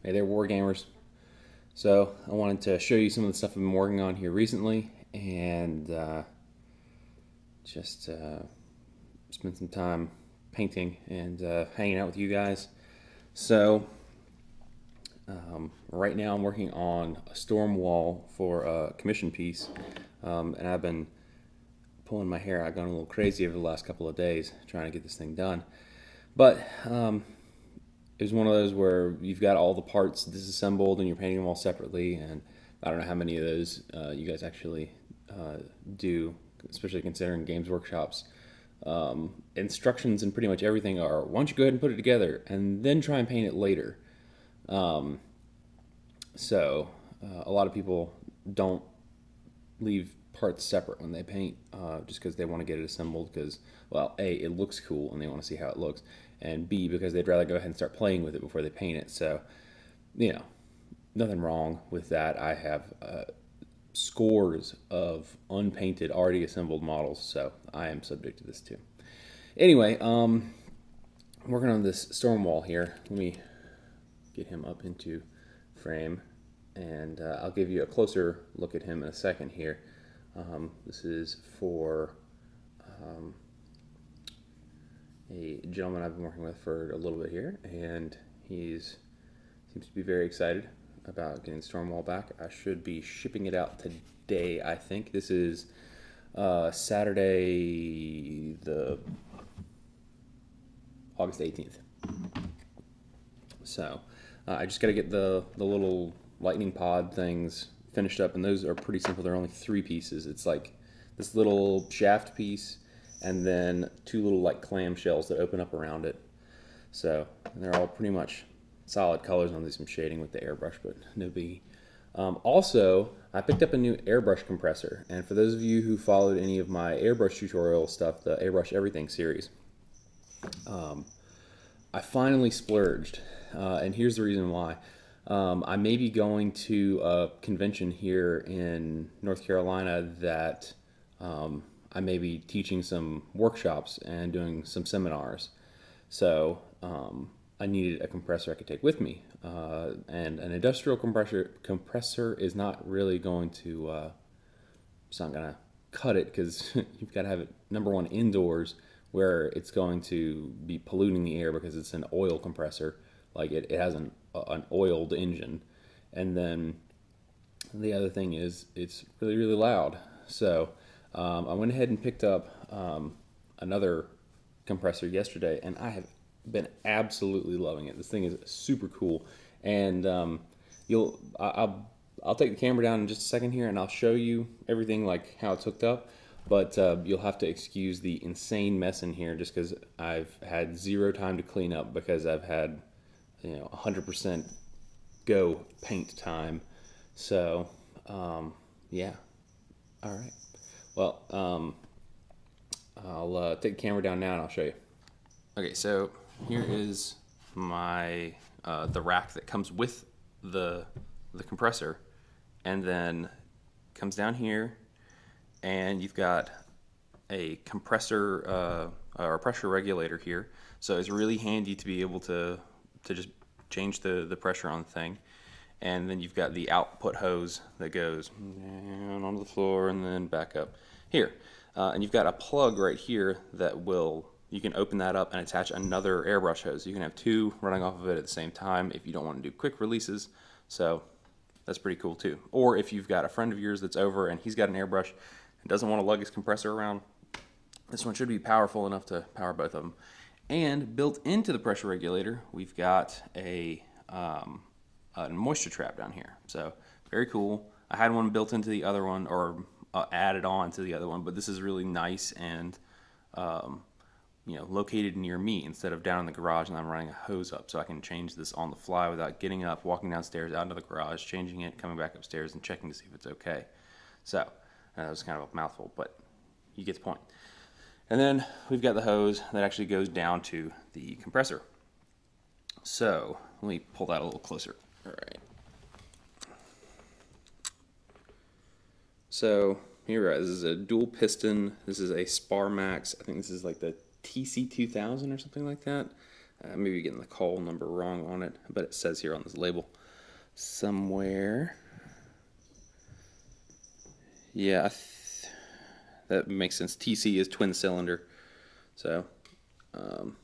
Hey there, Wargamers. So I wanted to show you some of the stuff I've been working on here recently, and just spend some time painting and hanging out with you guys. So right now I'm working on a storm wall for a commission piece, and I've been pulling my hair out, gone a little crazy over the last couple of days trying to get this thing done. But it was one of those where you've got all the parts disassembled and you're painting them all separately, and I don't know how many of those you guys actually do, especially considering Games Workshop's instructions and pretty much everything are, why don't you go ahead and put it together and then try and paint it later. So a lot of people don't leave parts separate when they paint, just because they want to get it assembled because, well, A, it looks cool and they want to see how it looks, and B, because they'd rather go ahead and start playing with it before they paint it. So, you know, nothing wrong with that. I have scores of unpainted, already assembled models, so I am subject to this too. Anyway, working on this storm wall here. Let me get him up into frame, and I'll give you a closer look at him in a second here. This is for a gentleman I've been working with for a little bit here, and seems to be very excited about getting Stormwall back. I should be shipping it out today, I think. This is Saturday, the August 18th. So I just got to get the little lightning pod things finished up, and those are pretty simple. They're only 3 pieces. It's like this little shaft piece and then 2 little like clam shells that open up around it. So they're all pretty much solid colors. I'll do some shading with the airbrush, but no biggie. Also, I picked up a new airbrush compressor, and for those of you who followed any of my airbrush tutorial stuff, the Airbrush Everything series, I finally splurged, and here's the reason why. I may be going to a convention here in North Carolina that I may be teaching some workshops and doing some seminars. So I needed a compressor I could take with me, and an industrial compressor is not really going to, it's not going to cut it, because you've got to have it, number one, indoors, where it's going to be polluting the air because it's an oil compressor. Like it has an oiled engine, and then the other thing is it's really, really loud. So I went ahead and picked up another compressor yesterday, and I have been absolutely loving it. This thing is super cool, and I'll take the camera down in just a second here, and I'll show you everything, like how it's hooked up. But you'll have to excuse the insane mess in here, just because I've had 0 time to clean up, because I've had 100% go paint time. So yeah, all right. Well, I'll take the camera down now and I'll show you. Okay, so here is my the rack that comes with the compressor, and then comes down here, and you've got a compressor or a pressure regulator here. So it's really handy to be able to just change the pressure on the thing. And then you've got the output hose that goes down onto the floor and then back up here. And you've got a plug right here that you can open that up and attach another airbrush hose. You can have 2 running off of it at the same time if you don't want to do quick releases. So that's pretty cool too. Or if you've got a friend of yours that's over and he's got an airbrush and doesn't want to lug his compressor around, this one should be powerful enough to power both of them. And built into the pressure regulator, we've got a moisture trap down here. So very cool. I had one built into the other one, or added on to the other one, but this is really nice and located near me instead of down in the garage, and I'm running a hose up, so I can change this on the fly without getting up, walking downstairs out into the garage, changing it, coming back upstairs, and checking to see if it's okay. So that was kind of a mouthful, but you get the point. And then we've got the hose that actually goes down to the compressor. So let me pull that a little closer. All right. So here we are. This is a dual piston. This is a Spar Max. I think this is like the TC2000 or something like that. Maybe getting the call number wrong on it, but it says here on this label somewhere. Yeah, that makes sense. TC is twin cylinder, so and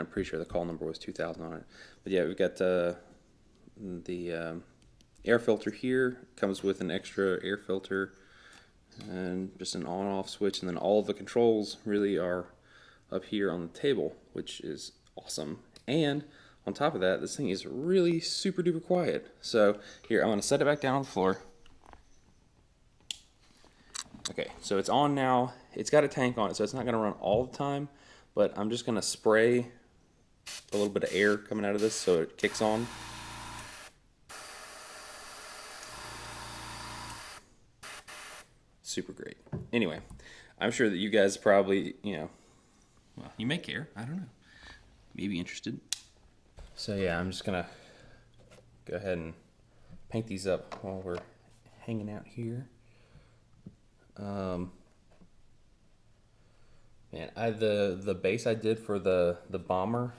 I'm pretty sure the call number was 2000 on it. But yeah, we've got the air filter here. Comes with an extra air filter and just an on-off switch, and then all of the controls really are up here on the table, which is awesome. And on top of that, this thing is really super duper quiet. So here, I'm going to set it back down on the floor. Okay, so it's on now. It's got a tank on it, so it's not going to run all the time, but I'm just going to spray a little bit of air coming out of this so it kicks on. Super great. Anyway, I'm sure that you guys probably, well, you may care. I don't know. Maybe interested. So yeah, I'm just going to go ahead and paint these up while we're hanging out here. Man, the base I did for the bomber,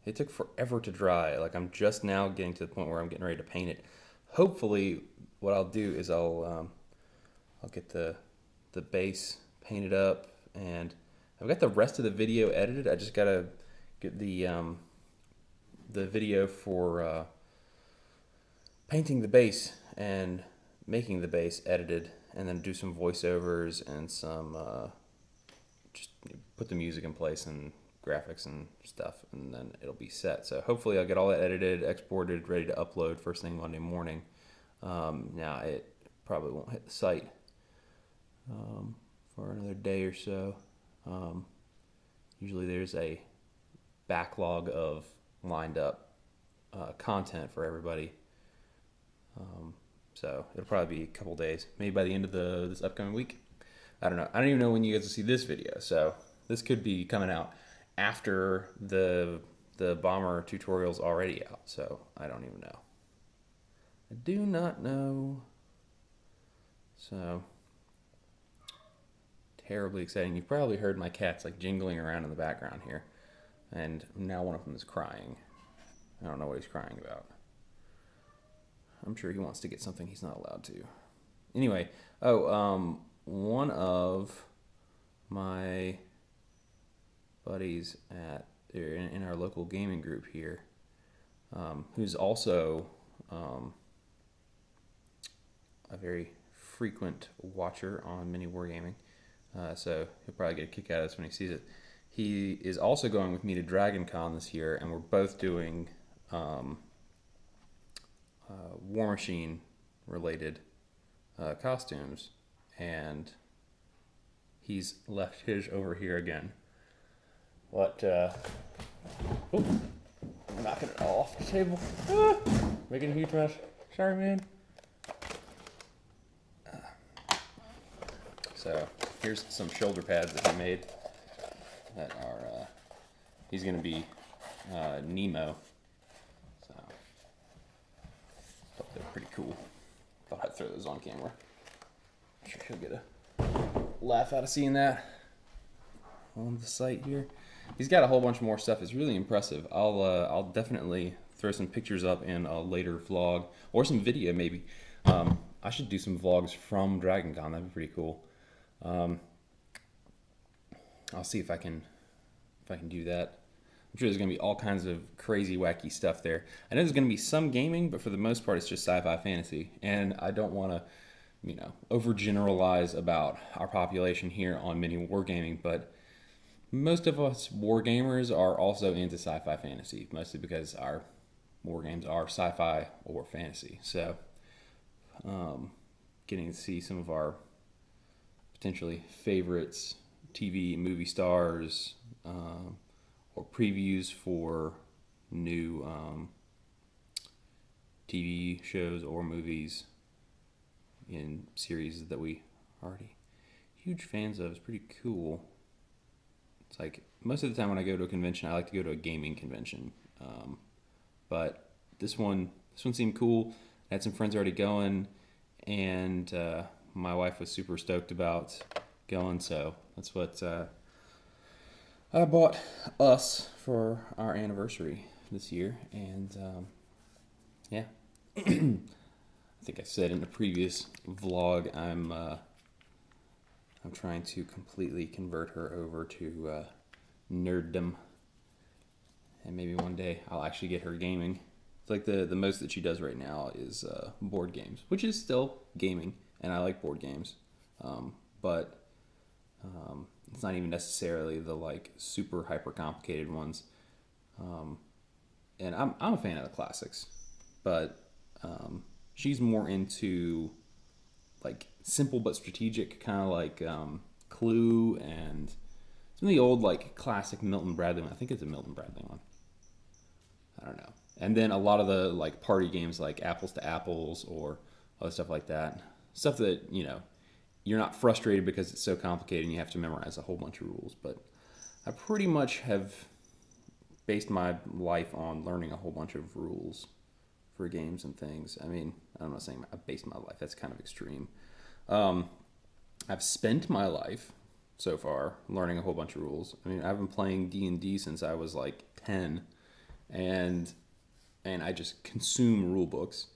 it took forever to dry. Like, I'm just now getting to the point where I'm getting ready to paint it. Hopefully, what I'll do is I'll get the base painted up, and I've got the rest of the video edited. I just gotta get the video for painting the base and making the base edited, and then do some voiceovers and some just put the music in place and graphics and stuff, and then it'll be set. So hopefully I'll get all that edited, exported, ready to upload first thing Monday morning. Now it probably won't hit the site for another day or so. Usually there's a backlog of lined up content for everybody. So it'll probably be a couple days, maybe by the end of this upcoming week. I don't know. I don't even know when you guys will see this video, so this could be coming out after the bomber tutorial's already out. So I don't even know. I do not know. So terribly exciting. You've probably heard my cats like jingling around in the background here, and now one of them is crying. I don't know what he's crying about. I'm sure he wants to get something he's not allowed to. Anyway, one of my buddies in our local gaming group here, who's also a very frequent watcher on MiniWarGaming, so he'll probably get a kick out of this when he sees it. He is also going with me to Dragoncon this year, and we're both doing War Machine related costumes, and he's left his over here again. What I'm knocking it all off the table. Making a huge mess. Sorry, man. So here's some shoulder pads that he made that are he's gonna be Nemo. They're pretty cool. Thought I'd throw those on camera. I'm sure he'll get a laugh out of seeing that on the site here. He's got a whole bunch more stuff. It's really impressive. I'll definitely throw some pictures up in a later vlog, or some video maybe. I should do some vlogs from Dragoncon. That'd be pretty cool. I'll see if I can do that. I'm sure there's going to be all kinds of crazy, wacky stuff there. I know there's going to be some gaming, but for the most part, it's just sci-fi fantasy. And I don't want to, overgeneralize about our population here on MiniWarGaming, but most of us wargamers are also into sci-fi fantasy, mostly because our war games are sci-fi or fantasy. So, getting to see some of our potentially favorites, TV, movie stars, or previews for new TV shows or movies in series that we already huge fans of is pretty cool. It's like most of the time when I go to a convention, I like to go to a gaming convention, but this one seemed cool. I had some friends already going, and my wife was super stoked about going, so that's what I bought Us for our anniversary this year, and yeah, I think I said in the previous vlog, I'm trying to completely convert her over to nerddom, and maybe one day I'll actually get her gaming. It's like the most that she does right now is board games, which is still gaming, and I like board games, but it's not even necessarily the like super hyper complicated ones. And I'm a fan of the classics, but she's more into like simple but strategic, kind of like Clue and some of the old like classic Milton Bradley one. I think it's a Milton Bradley one. I don't know. And then a lot of the like party games like Apples to Apples or other stuff like that. Stuff that, you know, you're not frustrated because it's so complicated and you have to memorize a whole bunch of rules. But I pretty much have based my life on learning a whole bunch of rules for games and things. I mean, I'm not saying I based my life. That's kind of extreme. I've spent my life so far learning a whole bunch of rules. I mean, I've been playing D&D since I was like 10, and I just consume rule books.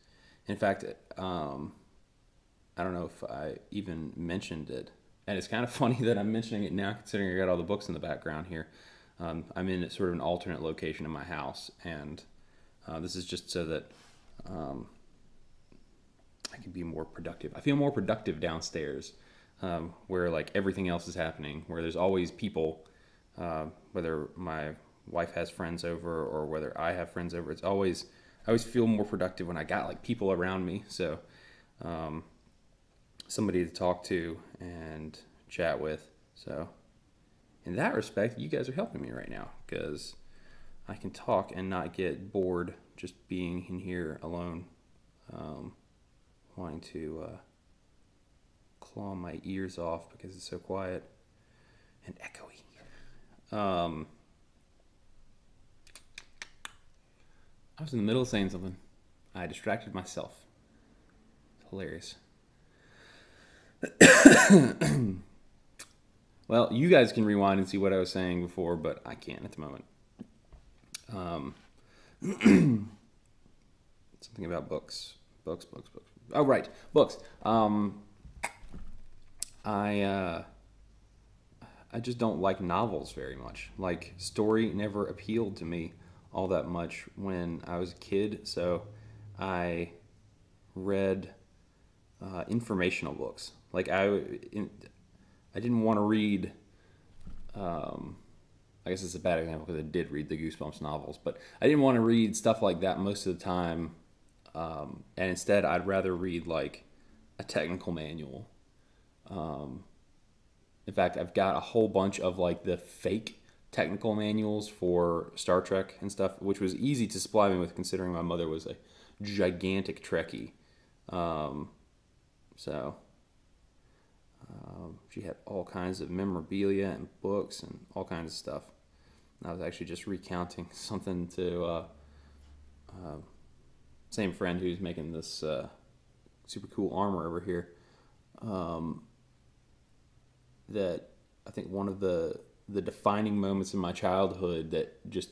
In fact, I don't know if I even mentioned it, and it's kind of funny that I'm mentioning it now, considering I got all the books in the background here. I'm in sort of an alternate location in my house, and this is just so that I can be more productive. I feel more productive downstairs, where like everything else is happening, where there's always people, whether my wife has friends over or whether I have friends over. I always feel more productive when I got like people around me. So somebody to talk to and chat with. So in that respect, you guys are helping me right now because I can talk and not get bored just being in here alone, wanting to claw my ears off because it's so quiet and echoey. I was in the middle of saying something. I distracted myself. It's hilarious. Well, you guys can rewind and see what I was saying before, but I can't at the moment. Something about books. Books. Oh, right, books. I just don't like novels very much. Like, story never appealed to me all that much when I was a kid, so I read informational books. Like, I didn't want to read, I guess it's a bad example because I did read the Goosebumps novels, but I didn't want to read stuff like that most of the time, and instead I'd rather read like a technical manual. In fact, I've got a whole bunch of like the fake technical manuals for Star Trek and stuff, which was easy to supply me with considering my mother was a gigantic Trekkie. She had all kinds of memorabilia and books and all kinds of stuff. And I was actually just recounting something to same friend who's making this super cool armor over here. That I think one of the defining moments in my childhood that just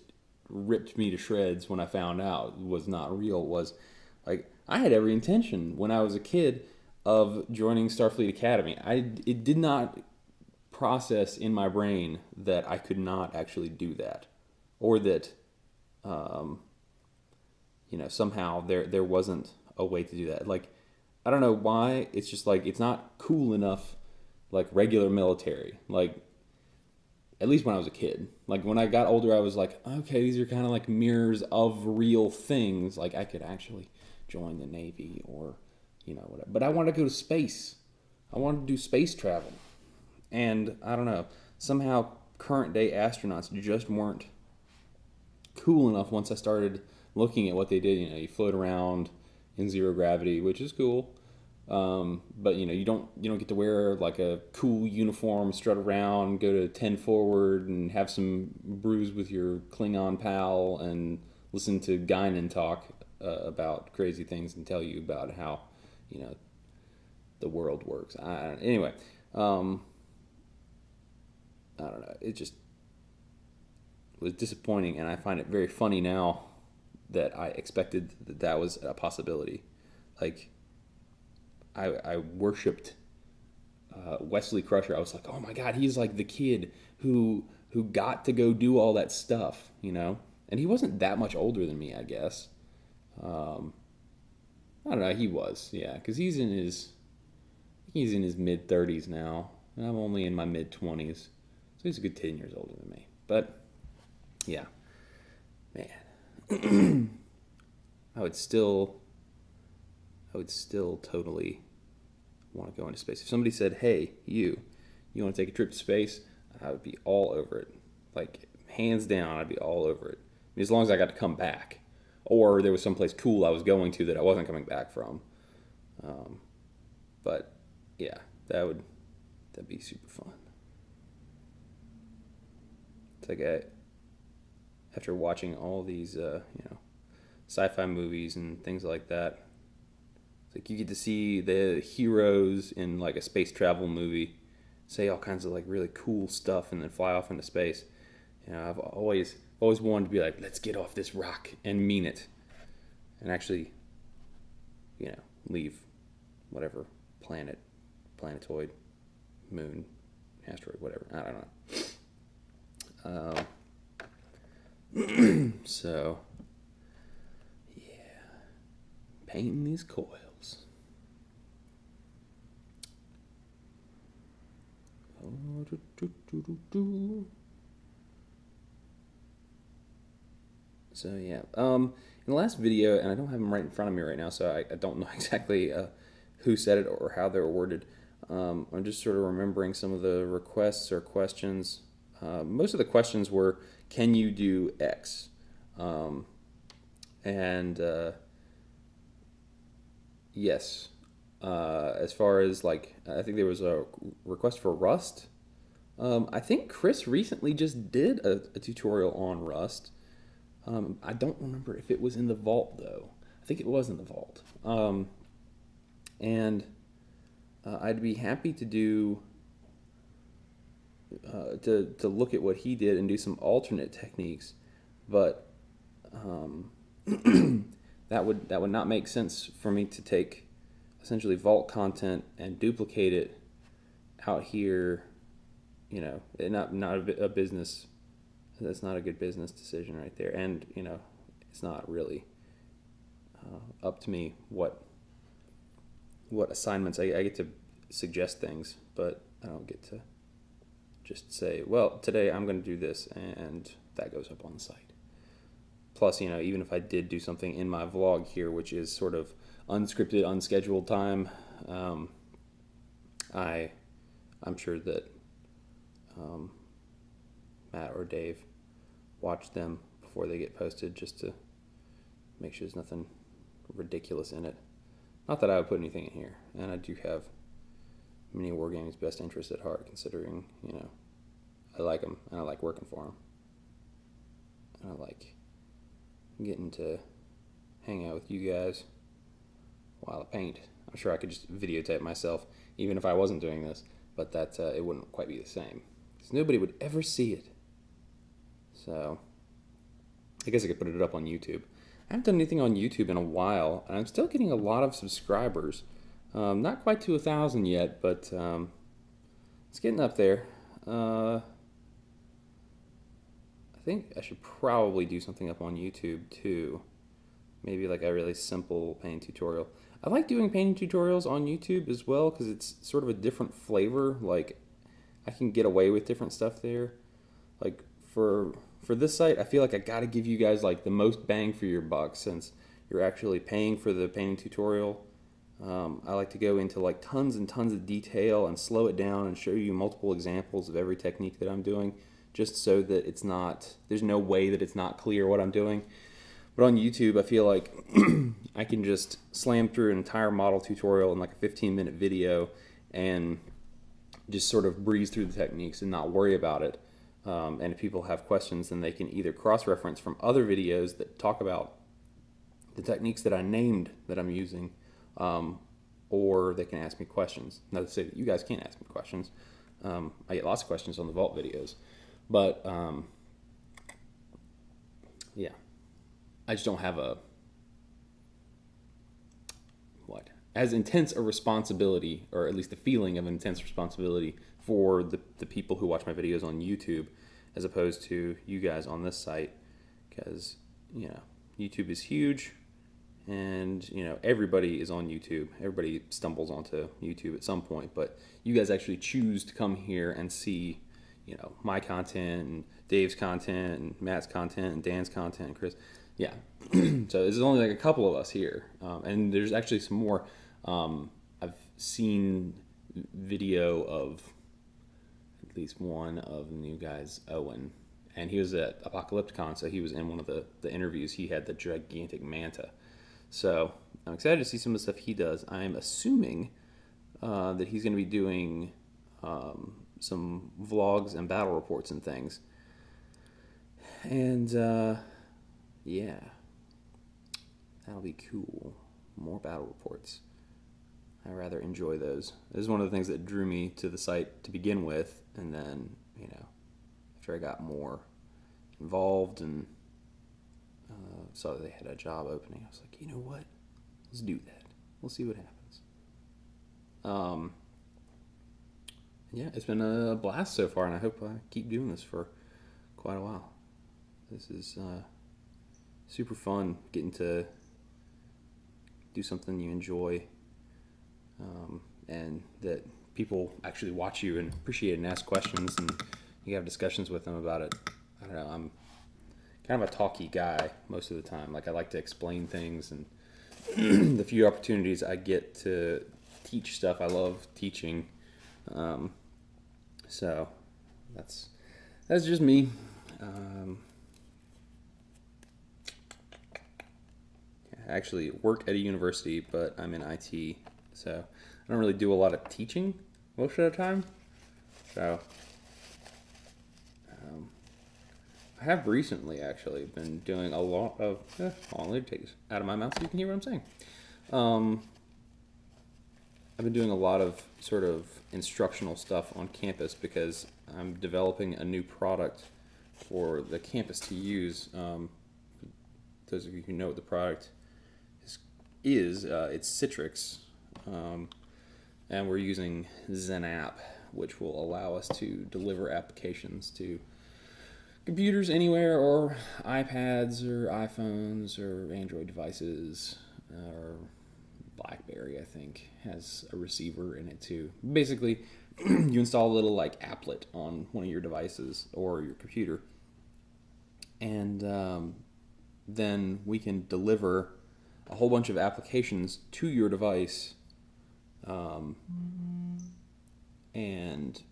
ripped me to shreds when I found out was not real was like I had every intention when I was a kid of joining Starfleet Academy. It did not process in my brain that I could not actually do that, or that somehow there wasn't a way to do that. Like, I don't know why, it's just like it's not cool enough like regular military. Like, at least when I was a kid. Like, when I got older, I was like, okay, these are kind of like mirrors of real things. Like, I could actually join the Navy or, whatever. But I wanted to go to space. I wanted to do space travel. And, I don't know, somehow current day astronauts just weren't cool enough once I started looking at what they did. You float around in zero gravity, which is cool. But you don't get to wear like a cool uniform, strut around, go to 10 forward, and have some brews with your Klingon pal, and listen to Guinan talk about crazy things and tell you about how the world works. Anyway, I don't know. was disappointing, and I find it very funny now that I expected that was a possibility. Like, I worshipped Wesley Crusher. I was like, oh my God, he's like the kid who got to go do all that stuff, you know? And he wasn't that much older than me, I guess. I don't know, he was, yeah, because he's in his mid-30s now, and I'm only in my mid-20s, so he's a good 10 years older than me. But, yeah, man, I would still totally want to go into space. If somebody said, hey, you want to take a trip to space, I would be all over it. Like, hands down, I'd be all over it. I mean, as long as I got to come back. Or there was someplace cool I was going to that I wasn't coming back from. But, yeah, that'd be super fun. It's like after watching all these, sci-fi movies and things like that, it's like you get to see the heroes in like a space travel movie say all kinds of like really cool stuff and then fly off into space. You know, I've always wanted to be like, let's get off this rock and mean it, and actually, leave whatever planetoid, moon, asteroid, whatever. I don't know. So, yeah, painting these coils. So yeah, in the last video, and I don't have them right in front of me right now, so I don't know exactly who said it or how they were worded. I'm just sort of remembering some of the requests or questions. Most of the questions were, can you do X? Yes. As far as like, I think there was a request for Rust. I think Chris recently just did a tutorial on Rust. I don't remember if it was in the vault though. I think it was in the vault. I'd be happy to do to look at what he did and do some alternate techniques, but that would not make sense for me to take essentially vault content and duplicate it out here. You know, not a business. That's not a good business decision right there, and it's not really up to me what assignments I get to suggest things, but I don't get to just say, well, today I'm going to do this, and that goes up on the site. Plus, even if I did do something in my vlog here, which is sort of unscripted, unscheduled time, I'm sure that Matt or Dave watch them before they get posted just to make sure there's nothing ridiculous in it. Not that I would put anything in here, and I do have MiniWarGaming's best interest at heart, considering, I like them, and I like working for them. And I like getting to hang out with you guys while I paint. I'm sure I could just videotape myself, even if I wasn't doing this, but that it wouldn't quite be the same, because nobody would ever see it. So, I guess I could put it up on YouTube. I haven't done anything on YouTube in a while, and I'm still getting a lot of subscribers. Not quite to 1,000 yet, but it's getting up there. I think I should probably do something up on YouTube too. Maybe like a really simple painting tutorial. I like doing painting tutorials on YouTube as well, because it's sort of a different flavor. Like, I can get away with different stuff there. Like, for this site, I feel like I gotta give you guys like the most bang for your buck, since you're actually paying for the painting tutorial. I like to go into like tons and tons of detail and slow it down and show you multiple examples of every technique that I'm doing, just so that there's no way that it's not clear what I'm doing. But on YouTube, I feel like I can just slam through an entire model tutorial in like a 15-minute video and just sort of breeze through the techniques and not worry about it. And if people have questions, then they can either cross-reference from other videos that talk about the techniques that I named that I'm using, or they can ask me questions. Not to say that you guys can't ask me questions. I get lots of questions on the Vault videos, but yeah, I just don't have as intense a responsibility, or at least the feeling of intense responsibility for the people who watch my videos on YouTube, as opposed to you guys on this site, because, you know, YouTube is huge, and, you know, everybody is on YouTube. Everybody stumbles onto YouTube at some point, but you guys actually choose to come here and see, you know, my content and Dave's content and Matt's content and Dan's content and Chris. Yeah. So there's only like a couple of us here, and there's actually some more. I've seen video of at least one of the new guys, Owen, and he was at Apocalypticon, so he was in one of the interviews. He had the gigantic manta. So I'm excited to see some of the stuff he does. I'm assuming that he's going to be doing some vlogs and battle reports and things. And yeah, that'll be cool. More battle reports. I rather enjoy those. This is one of the things that drew me to the site to begin with, and then, you know, after I got more involved and saw that they had a job opening, I was like, you know what? Let's do that. We'll see what happens. Yeah, it's been a blast so far, and I hope I keep doing this for quite a while. This is super fun, getting to do something you enjoy, and that people actually watch you and appreciate it and ask questions, and you have discussions with them about it. I don't know, I'm kind of a talky guy most of the time. Like, I like to explain things, and the few opportunities I get to teach stuff, I love teaching. So that's just me. I actually work at a university, but I'm in IT, so I don't really do a lot of teaching most of the time. So I have recently actually been doing a lot of. Hold on, let me take this out of my mouth so you can hear what I'm saying. I've been doing a lot of sort of instructional stuff on campus because I'm developing a new product for the campus to use. Those of you who know what the product is, it's Citrix, and we're using Zen app, which will allow us to deliver applications to computers anywhere, or iPads or iPhones or Android devices, or BlackBerry, I think, has a receiver in it too. Basically, you install a little like applet on one of your devices or your computer, and then we can deliver a whole bunch of applications to your device, and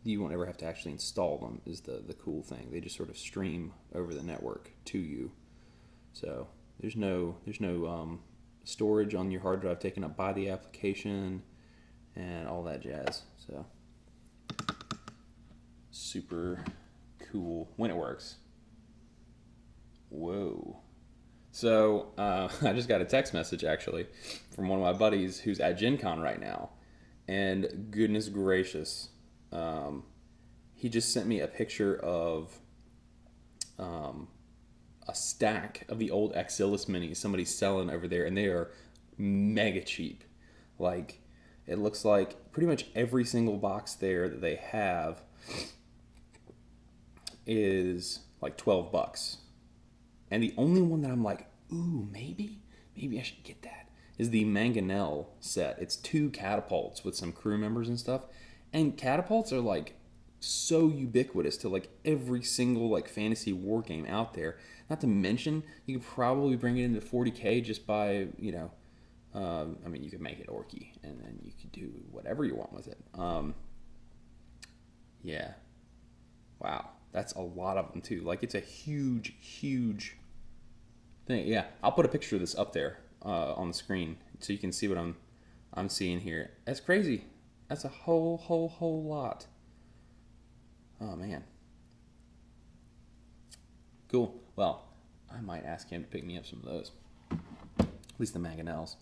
you won't ever have to actually install them, is the cool thing. They just sort of stream over the network to you. So there's no storage on your hard drive taken up by the application and all that jazz. So super cool when it works. Whoa. So I just got a text message actually from one of my buddies who's at Gen Con right now, and goodness gracious, he just sent me a picture of a stack of the old Axilis minis somebody's selling over there, and they are mega cheap. Like, it looks like pretty much every single box there that they have is like $12. And the only one that I'm like, ooh, maybe I should get that, is the Mangonel set. It's 2 catapults with some crew members and stuff. And catapults are like so ubiquitous to like every single like fantasy war game out there. Not to mention, you could probably bring it into 40K just by, you know, I mean, you could make it orky, and then you could do whatever you want with it. Yeah. Wow. That's a lot of them too. Like, it's a huge, huge thing. Yeah, I'll put a picture of this up there on the screen so you can see what I'm seeing here. That's crazy. That's a whole lot. Oh man. Cool. Well, I might ask him to pick me up some of those. At least the Mangonels.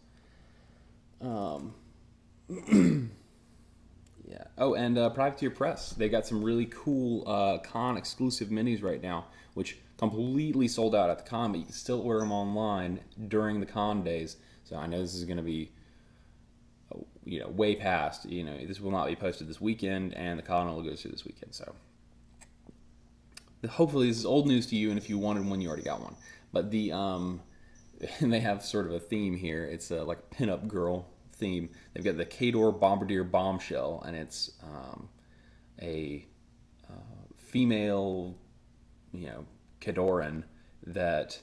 Yeah. Oh, and Privateer Press. They got some really cool con exclusive minis right now, which completely sold out at the con, but you can still order them online during the con days. So I know this is going to be, way past. This will not be posted this weekend, and the con will go through this weekend. So hopefully this is old news to you, and if you wanted one, you already got one. But the and they have sort of a theme here. It's like a pinup girl theme. They've got the Kador Bombardier Bombshell, and it's a female, Kadoran that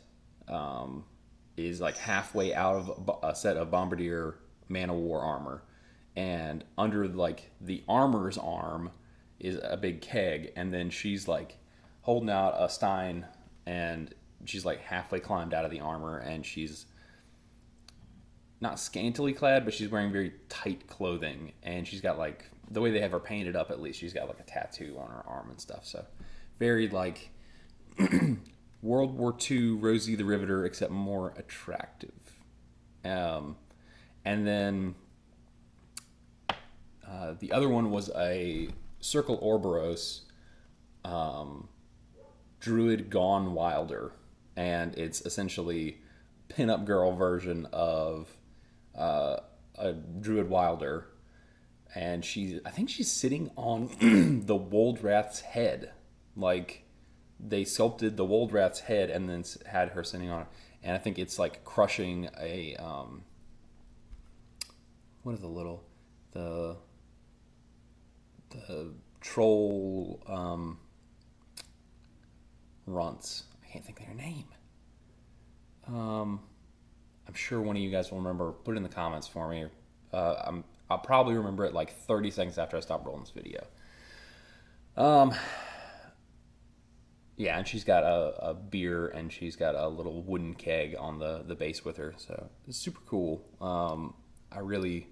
is like halfway out of a set of Bombardier Man of War armor, and under like the armor's arm is a big keg, and then she's like holding out a stein, and she's like halfway climbed out of the armor, and she's not scantily clad, but she's wearing very tight clothing, and she's got like, the way they have her painted up, at least she's got like a tattoo on her arm and stuff. So very like World War II Rosie the Riveter, except more attractive. And then the other one was a Circle Orboros Druid Gone Wilder, and it's essentially pin-up girl version of a Druid Wilder, and I think she's sitting on the Woldrath's head. Like, they sculpted the Woldrath's head and then had her sitting on it, and I think it's like crushing a what are the troll runts. I can't think of their name. I'm sure one of you guys will remember. Put it in the comments for me. I'll probably remember it like 30 seconds after I stop rolling this video. Yeah, and she's got a beer, and she's got a little wooden keg on the base with her. So it's super cool. I really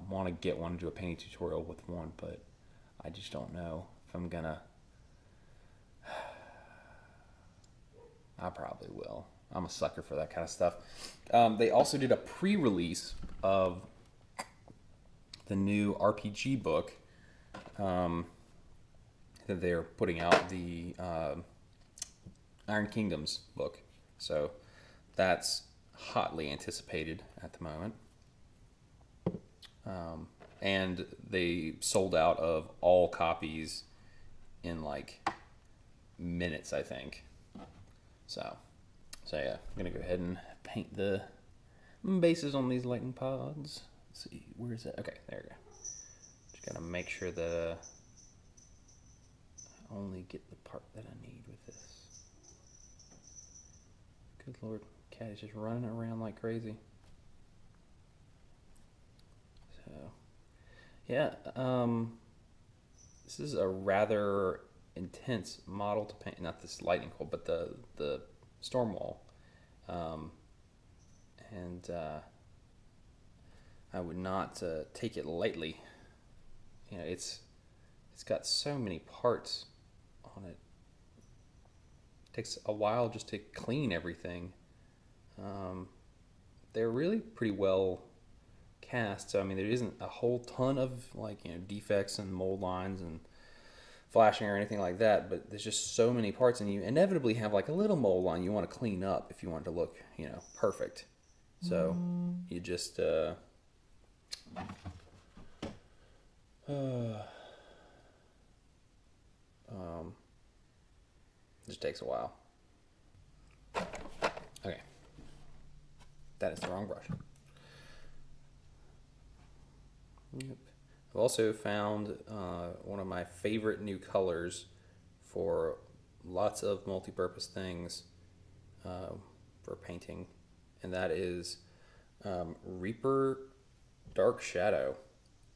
want to get one, do a painting tutorial with one, but I just don't know if I'm gonna. I probably will. I'm a sucker for that kind of stuff. They also did a pre-release of the new RPG book that they're putting out, the Iron Kingdoms book. So that's hotly anticipated at the moment. And they sold out of all copies in like minutes, I think. So yeah, I'm gonna go ahead and paint the bases on these lightning pods. Let's see, where is it? Okay, there we go. Just gotta make sure that I only get the part that I need with this. Good Lord, cat is just running around like crazy. So, yeah, this is a rather intense model to paint. Not this lightning cold, but the storm wall. And I would not take it lightly. It's got so many parts on it. It takes a while just to clean everything. They're really pretty well cast. So I mean, there isn't a whole ton of defects and mold lines and flashing or anything like that, but there's just so many parts, and you inevitably have like a little mold line you want to clean up if you want it to look perfect. So you just it just takes a while. Okay, that is the wrong brush. Yep. I've also found one of my favorite new colors for lots of multi-purpose things for painting, and that is Reaper Dark Shadow.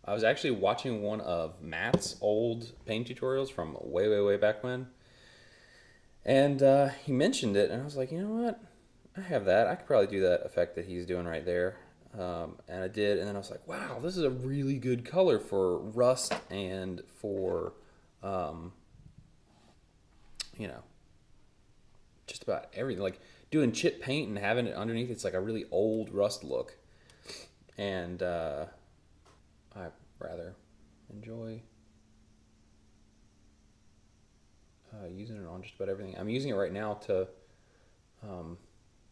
I was actually watching one of Matt's old paint tutorials from way back when, and he mentioned it, and I was like, you know what? I have that. I could probably do that effect that he's doing right there. And I did, and then I was like, wow, this is a really good color for rust and for, just about everything. Like doing chip paint and having it underneath, it's like a really old rust look. And I rather enjoy using it on just about everything. I'm using it right now to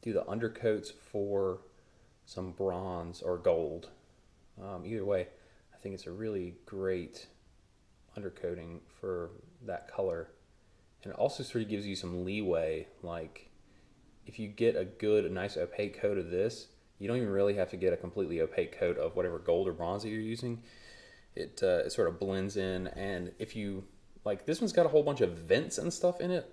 do the undercoats for some bronze or gold. Either way, I think it's a really great undercoating for that color. And it also sort of gives you some leeway. Like, if you get a nice opaque coat of this, you don't even really have to get a completely opaque coat of whatever gold or bronze that you're using. It sort of blends in. And if you, like, this one's got a whole bunch of vents and stuff in it,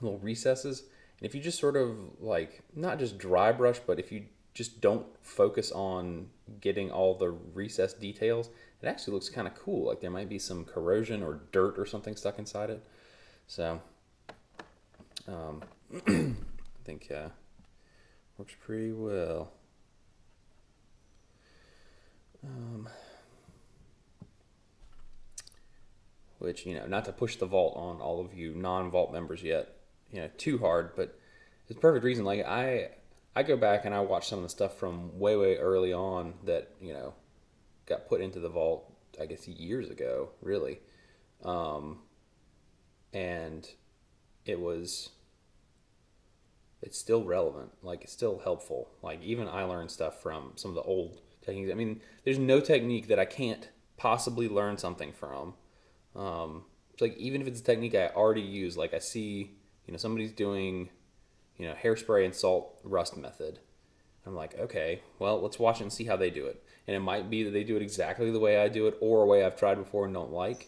little recesses. And if you just sort of, like, not just dry brush, but if you just don't focus on getting all the recessed details, it actually looks kind of cool. Like, there might be some corrosion or dirt or something stuck inside it. So, I think works pretty well. Which, not to push the vault on all of you non-vault members yet, too hard, but it's a perfect reason. Like, I go back and I watch some of the stuff from way, way early on that, got put into the vault, I guess, years ago, really. And it's still relevant. Like, it's still helpful. Like, even I learned stuff from some of the old techniques. I mean, there's no technique that I can't possibly learn something from. It's like, even if it's a technique I already use, like I see, somebody's doing, hairspray and salt rust method. I'm like, okay, well, let's watch it and see how they do it. And it might be that they do it exactly the way I do it, or a way I've tried before and don't like.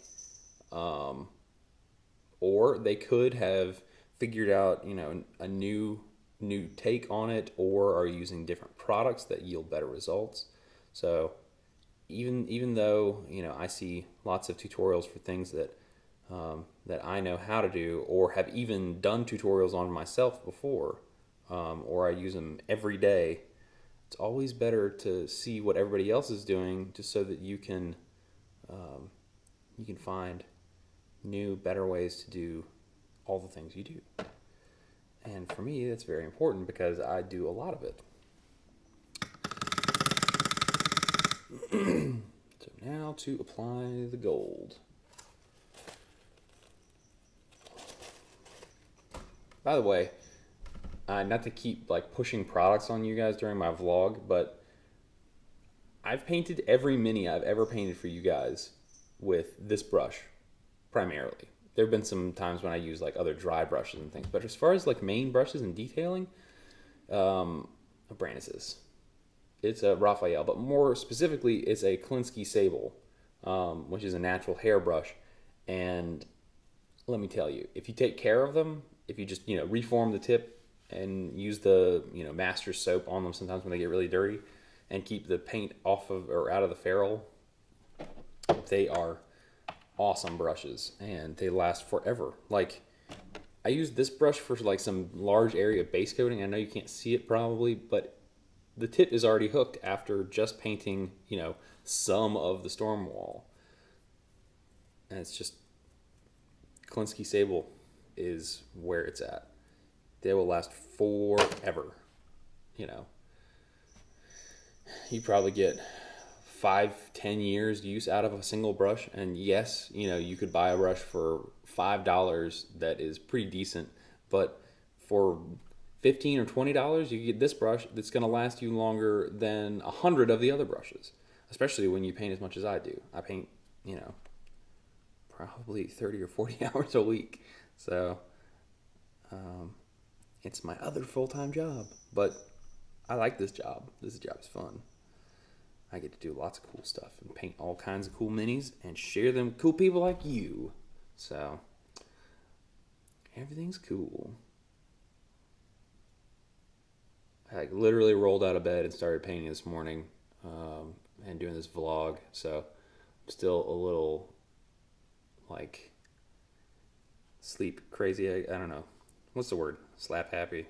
Or they could have figured out, a new take on it, or are using different products that yield better results. So even though, I see lots of tutorials for things that I know how to do, or have even done tutorials on myself before, or I use them every day, it's always better to see what everybody else is doing, just so that you can find new, better ways to do all the things you do. And for me, that's very important because I do a lot of it. So now to apply the gold. By the way, not to keep pushing products on you guys during my vlog, but I've painted every mini I've ever painted for you guys with this brush, primarily. There have been some times when I use other dry brushes and things, but as far as main brushes and detailing, what brand is this? It's a Raphael, but more specifically, it's a Klinsky Sable, which is a natural hairbrush. And let me tell you, if you take care of them, if you just reform the tip and use the master soap on them sometimes when they get really dirty, and keep the paint off of or out of the ferrule, they are awesome brushes and they last forever. Like, I use this brush for some large area base coating. I know you can't see it probably, but the tip is already hooked after just painting, some of the storm wall. And it's just, Klinsky Sable is where it's at. They will last forever. You probably get 5-10 years use out of a single brush. And yes, you could buy a brush for $5 that is pretty decent, but for $15 or $20, you get this brush that's going to last you longer than 100 of the other brushes, especially when you paint as much as I do. I paint, probably 30 or 40 hours a week. So it's my other full-time job, but I like this job. This job is fun. I get to do lots of cool stuff and paint all kinds of cool minis and share them with cool people like you. So everything's cool. I literally rolled out of bed and started painting this morning and doing this vlog. So I'm still a little sleep crazy. I don't know. What's the word? Slap happy.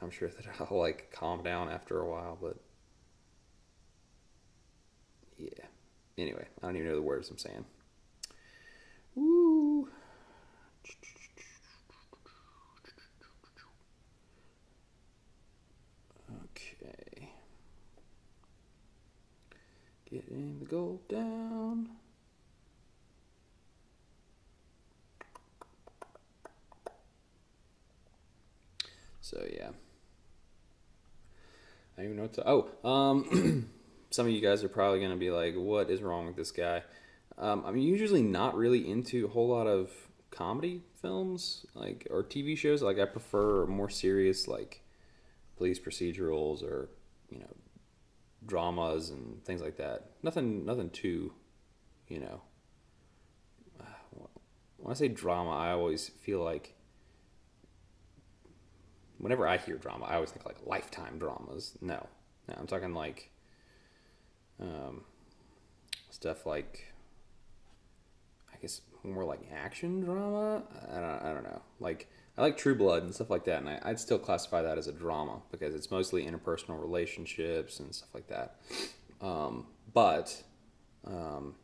I'm sure that I'll calm down after a while, but yeah. Anyway, I don't even know the words I'm saying. Woo. Okay. the gold down. So yeah. I don't even know what to... some of you guys are probably going to be like, what is wrong with this guy? I'm usually not really into a whole lot of comedy films, like, or TV shows. Like, I prefer more serious, like, police procedurals or, you know, dramas and things like that. Nothing too, you know... When I say drama, I always feel like... Whenever I hear drama, I always think like Lifetime dramas. No, I'm talking like stuff like, I guess more like action drama. I don't know. Like, I like True Blood and stuff like that, and I'd still classify that as a drama because it's mostly interpersonal relationships and stuff like that. But one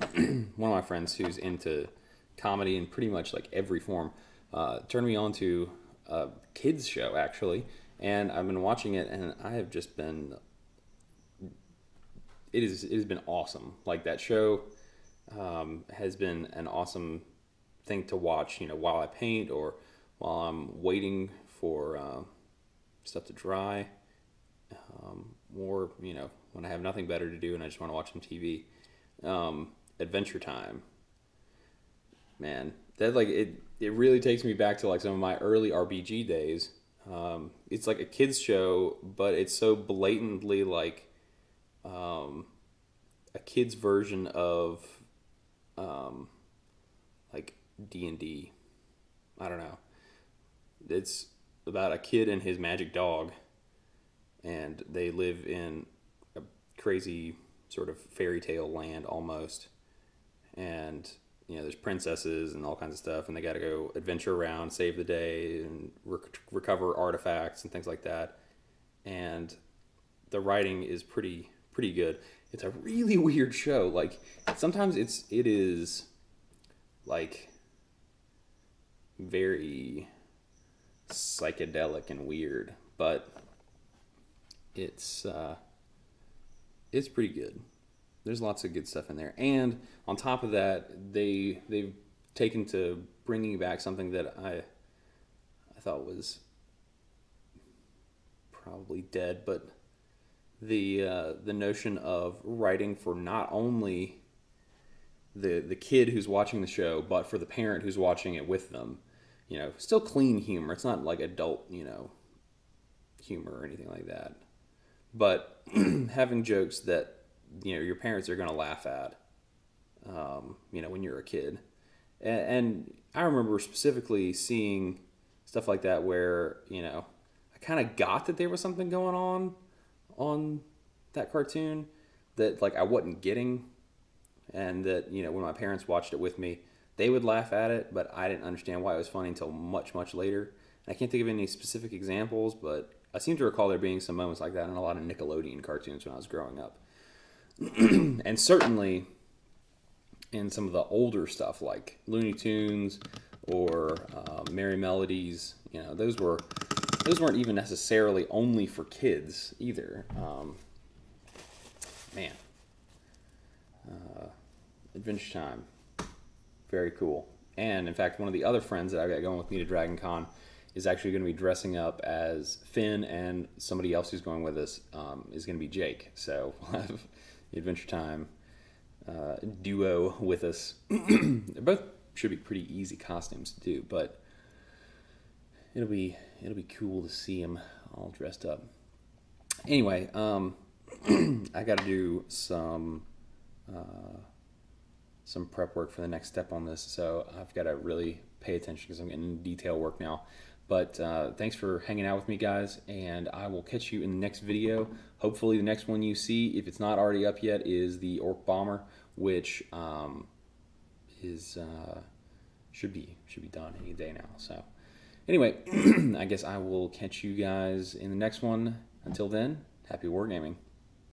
of my friends who's into comedy in pretty much like every form turned me on to a kids show, actually, and I've been watching it, and I have just been... It has been awesome. Like, that show has been an awesome thing to watch, you know, while I paint or while I'm waiting for stuff to dry, or, you know, when I have nothing better to do and I just want to watch some TV. Adventure Time. Man, that, like, it really takes me back to like some of my early RPG days. It's like a kids show, but it's so blatantly like a kids version of like D&D. I don't know. It's about a kid and his magic dog, and they live in a crazy sort of fairy tale land almost, and you know, there's princesses and all kinds of stuff, and they got to go adventure around, save the day, and recover artifacts and things like that. And the writing is pretty good. It's a really weird show. Like, sometimes it is like very psychedelic and weird, but it's pretty good. There's lots of good stuff in there. And on top of that, they've taken to bringing back something that I thought was probably dead, but the notion of writing for not only the kid who's watching the show, but for the parent who's watching it with them. You know, still clean humor. It's not like adult, you know, humor or anything like that. But having jokes that, you know, your parents are going to laugh at, you know, when you're a kid. And I remember specifically seeing stuff like that where, you know, I kind of got that there was something going on that cartoon that, like, I wasn't getting. And that, you know, when my parents watched it with me, they would laugh at it, but I didn't understand why it was funny until much, much later. And I can't think of any specific examples, but I seem to recall there being some moments like that in a lot of Nickelodeon cartoons when I was growing up. And certainly in some of the older stuff like Looney Tunes or Merry Melodies, you know, those weren't even necessarily only for kids either. Man, Adventure Time, very cool. And in fact, one of the other friends that I got going with me to Dragoncon is actually going to be dressing up as Finn, and somebody else who's going with us is going to be Jake. So we'll have the Adventure Time duo with us. They both should be pretty easy costumes to do, but it'll be cool to see them all dressed up. Anyway, I got to do some prep work for the next step on this, so I've got to really pay attention because I'm getting into detail work now. But thanks for hanging out with me, guys, and I will catch you in the next video. Hopefully the next one you see, if it's not already up yet, is the Orc Bomber, which should be done any day now. So anyway, I guess I will catch you guys in the next one. Until then, happy wargaming.